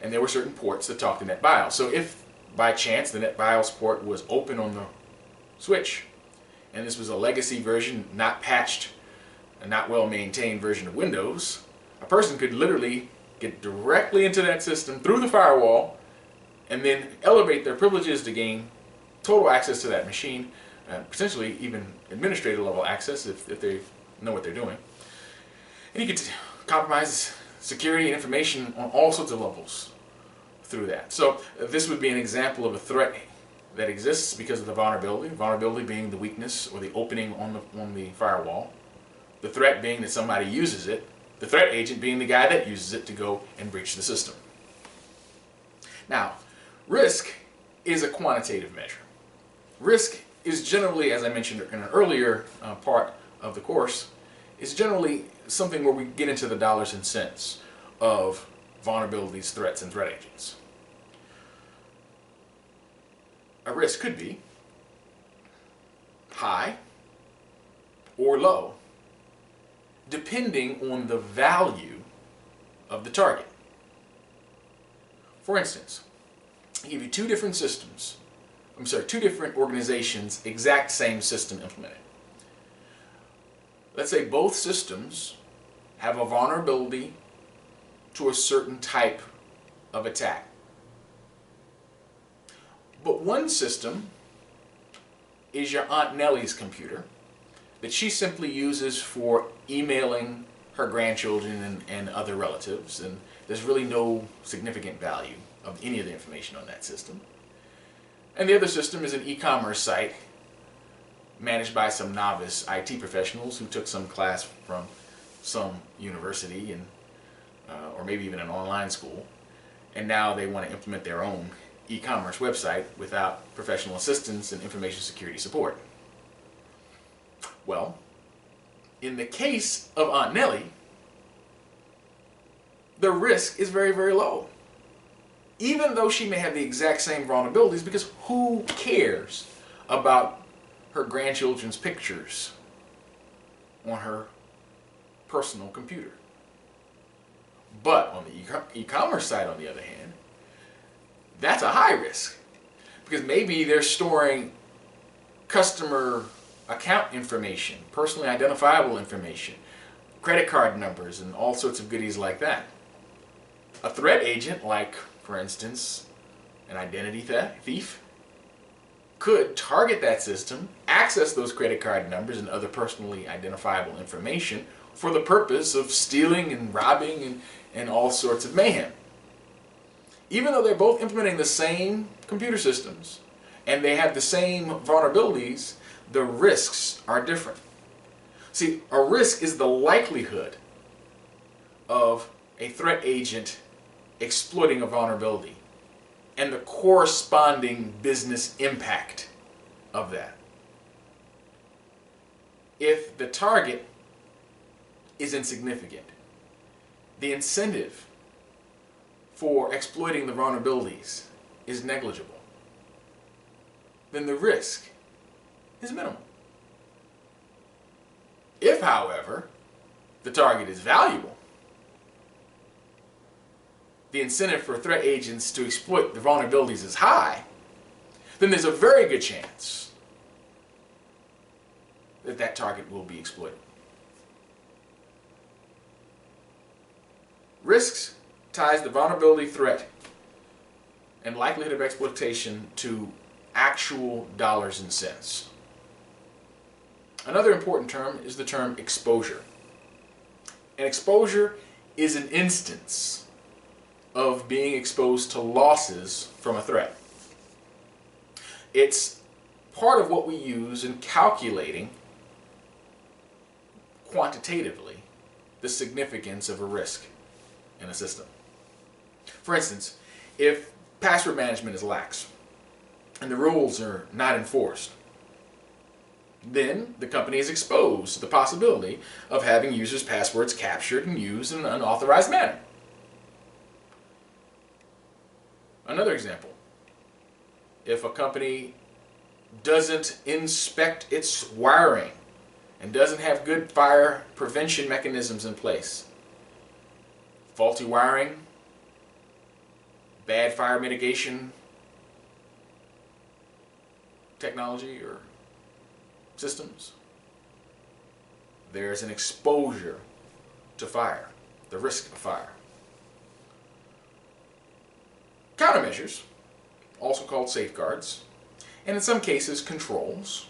and there were certain ports that talked to NetBIOS. So if by chance the NetBIOS port was open on the switch, and this was a legacy version, not patched, and not well maintained version of Windows, a person could literally get directly into that system through the firewall and then elevate their privileges to gain total access to that machine, potentially even administrator level access if they know what they're doing. And you could compromise security and information on all sorts of levels through that. So this would be an example of a threat that exists because of the vulnerability being the weakness or the opening on the firewall, the threat being that somebody uses it, the threat agent being the guy that uses it to go and breach the system. Now, risk is a quantitative measure. Risk is generally, as I mentioned in an earlier part of the course, is generally something where we get into the dollars and cents of vulnerabilities, threats, and threat agents. A risk could be high or low, depending on the value of the target. For instance, I give you two different organizations, exact same system implemented. Let's say both systems have a vulnerability to a certain type of attack. But one system is your Aunt Nellie's computer that she simply uses for emailing her grandchildren and other relatives, and there's really no significant value of any of the information on that system. And the other system is an e-commerce site managed by some novice IT professionals who took some class from some university and or maybe even an online school, and now they want to implement their own e-commerce website without professional assistance and information security support. Well, in the case of Aunt Nellie, the risk is very, very low. Even though she may have the exact same vulnerabilities, because who cares about her grandchildren's pictures on her personal computer? But on the e-commerce side, on the other hand, that's a high risk, because maybe they're storing customer account information, personally identifiable information, credit card numbers, and all sorts of goodies like that. A threat agent, like, for instance, an identity thief, could target that system, access those credit card numbers and other personally identifiable information for the purpose of stealing and robbing and all sorts of mayhem. Even though they're both implementing the same computer systems and they have the same vulnerabilities, the risks are different. See, a risk is the likelihood of a threat agent exploiting a vulnerability and the corresponding business impact of that. If the target is insignificant, the incentive for exploiting the vulnerabilities is negligible, then the risk is minimal. If, however, the target is valuable, the incentive for threat agents to exploit the vulnerabilities is high, then there's a very good chance that that target will be exploited. Risks ties the vulnerability, threat, and likelihood of exploitation to actual dollars and cents. Another important term is the term exposure. And exposure is an instance of being exposed to losses from a threat. It's part of what we use in calculating quantitatively the significance of a risk in a system. For instance, if password management is lax and the rules are not enforced, then the company is exposed to the possibility of having users' passwords captured and used in an unauthorized manner. Another example, if a company doesn't inspect its wiring and doesn't have good fire prevention mechanisms in place, faulty wiring bad fire mitigation technology or systems. There's an exposure to fire, the risk of fire. Countermeasures, also called safeguards, and in some cases controls,